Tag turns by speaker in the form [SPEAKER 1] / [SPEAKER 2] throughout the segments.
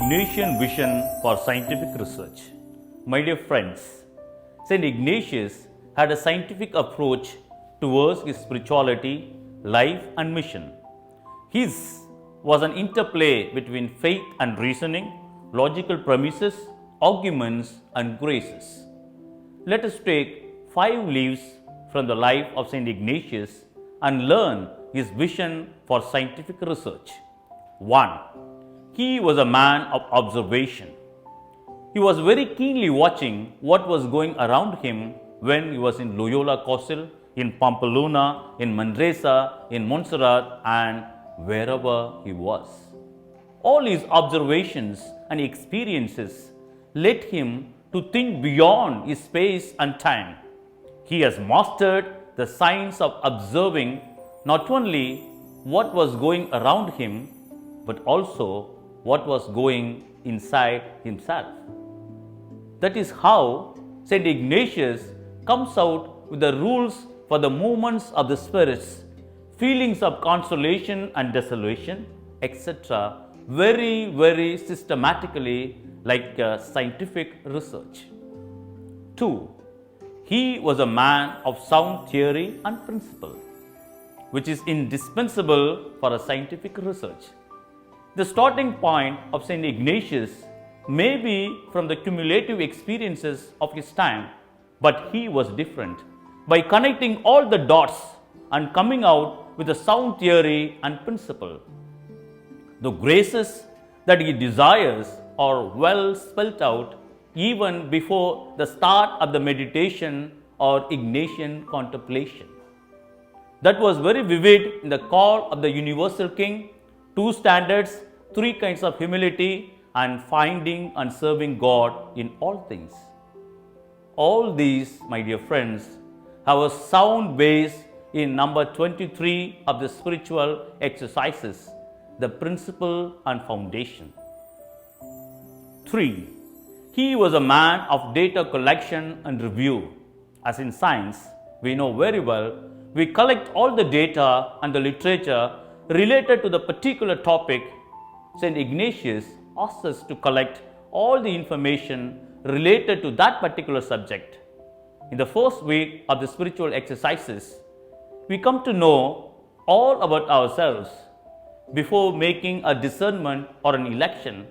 [SPEAKER 1] Ignatian vision for scientific research. My dear friends, St. Ignatius had a scientific approach towards his spirituality, life, and mission. His was an interplay between faith and reasoning, logical premises, arguments, and graces. Let us take 5 leaves from the life of St. Ignatius and learn his vision for scientific research. 1. He was a man of observation. He was very keenly watching what was going around him when he was in Loyola Castle, in Pamplona, in Manresa, in Montserrat, and wherever he was. All his observations and experiences led him to think beyond his space and time. He has mastered the science of observing not only what was going around him, but also what was going inside himself. That is how St. Ignatius comes out with the rules for the movements of the spirits, feelings of consolation and desolation, etc., very systematically, like scientific research. 2. He was a man of sound theory and principle, which is indispensable for a scientific research. The starting point of St. Ignatius may be from the cumulative experiences of his time, but he was different by connecting all the dots and coming out with a sound theory and principle. The graces that he desires are well spelt out even before the start of the meditation or Ignatian contemplation. That was very vivid in the call of the universal King, 2 standards, 3 kinds of humility, and finding and serving God in all things. All these, my dear friends, have a sound base in number 23 of the spiritual exercises, the principle and foundation. 3. He was a man of data collection and review. As in science, we know very well, we collect all the data and the literature related to the particular topic. St. Ignatius asks us to collect all the information related to that particular subject. In the first week of the spiritual exercises, we come to know all about ourselves. Before making a discernment or an election,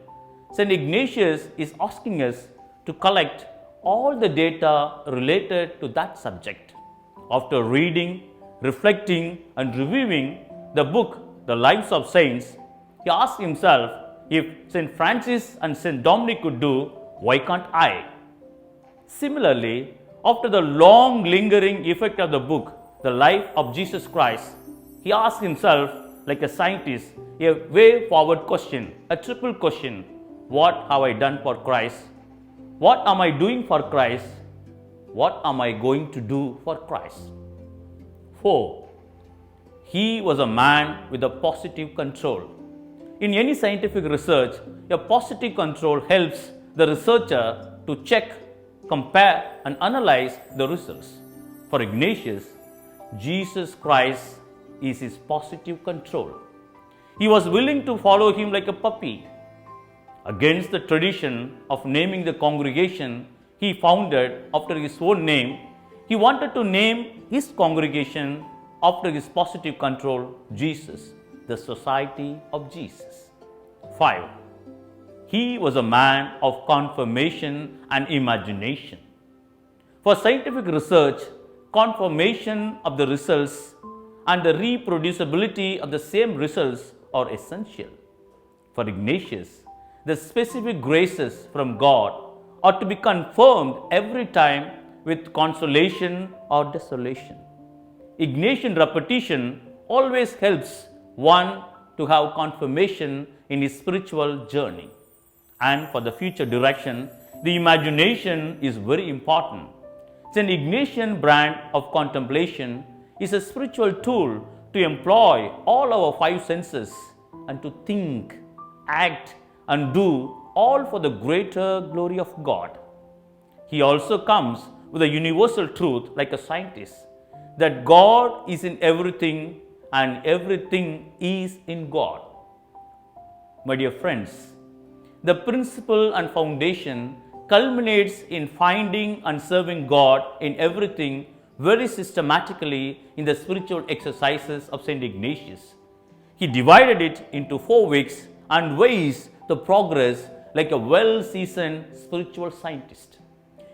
[SPEAKER 1] St. Ignatius is asking us to collect all the data related to that subject. After reading, reflecting, and reviewing the book, The Lives of Saints, he asked himself, if St. Francis and St. Dominic could do, why can't I? Similarly, after the long lingering effect of the book, The Life of Jesus Christ, he asked himself, like a scientist, a way forward question, a triple question. What have I done for Christ? What am I doing for Christ? What am I going to do for Christ? 4. He was a man with a positive control. In any scientific research, a positive control helps the researcher to check, compare, and analyze the results. For Ignatius, Jesus Christ is his positive control. He was willing to follow him like a puppy. Against the tradition of naming the congregation he founded after his own name, he wanted to name his congregation after his positive control, Jesus, the Society of Jesus. 5. He was a man of confirmation and imagination. For scientific research, confirmation of the results and the reproducibility of the same results are essential. For Ignatius, the specific graces from God are to be confirmed every time with consolation or desolation. Ignatian repetition always helps one to have confirmation in his spiritual journey. And for the future direction, the imagination is very important. St. Ignatian brand of contemplation is a spiritual tool to employ all our 5 senses and to think, act, and do all for the greater glory of God. He also comes with a universal truth like a scientist, that God is in everything and everything is in God. My dear friends, the principle and foundation culminates in finding and serving God in everything very systematically in the spiritual exercises of St. Ignatius. He divided it into 4 weeks and weighs the progress like a well-seasoned spiritual scientist.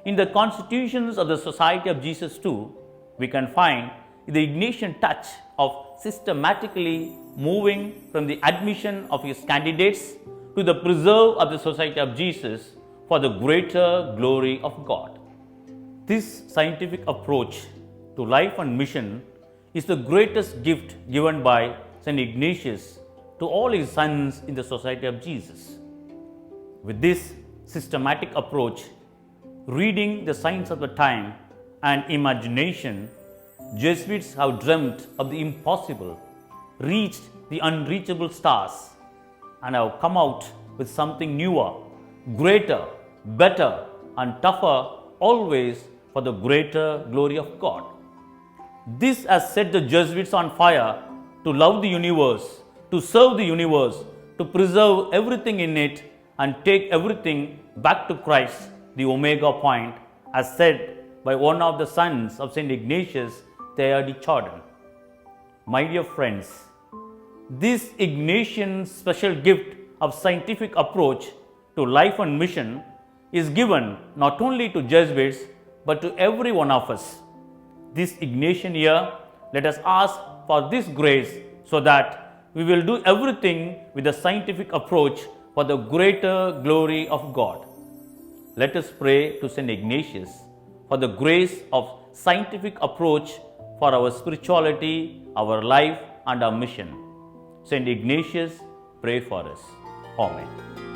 [SPEAKER 1] In the constitutions of the Society of Jesus too, we can find the Ignatian touch of systematically moving from the admission of his candidates to the preserve of the Society of Jesus for the greater glory of God. This scientific approach to life and mission is the greatest gift given by St. Ignatius to all his sons in the Society of Jesus. With this systematic approach, reading the signs of the time and imagination, Jesuits have dreamt of the impossible, reached the unreachable stars, and have come out with something newer, greater, better, and tougher, always for the greater glory of God. This has set the Jesuits on fire to love the universe, to serve the universe, to preserve everything in it, and take everything back to Christ, the Omega point, as said by one of the sons of St. Ignatius, Teilhard de Chardin. My dear friends, this Ignatian special gift of scientific approach to life and mission is given not only to Jesuits but to every one of us. This Ignatian year, let us ask for this grace so that we will do everything with a scientific approach for the greater glory of God. Let us pray to St. Ignatius for the grace of scientific approach for our spirituality, our life, and our mission. St. Ignatius, pray for us. Amen.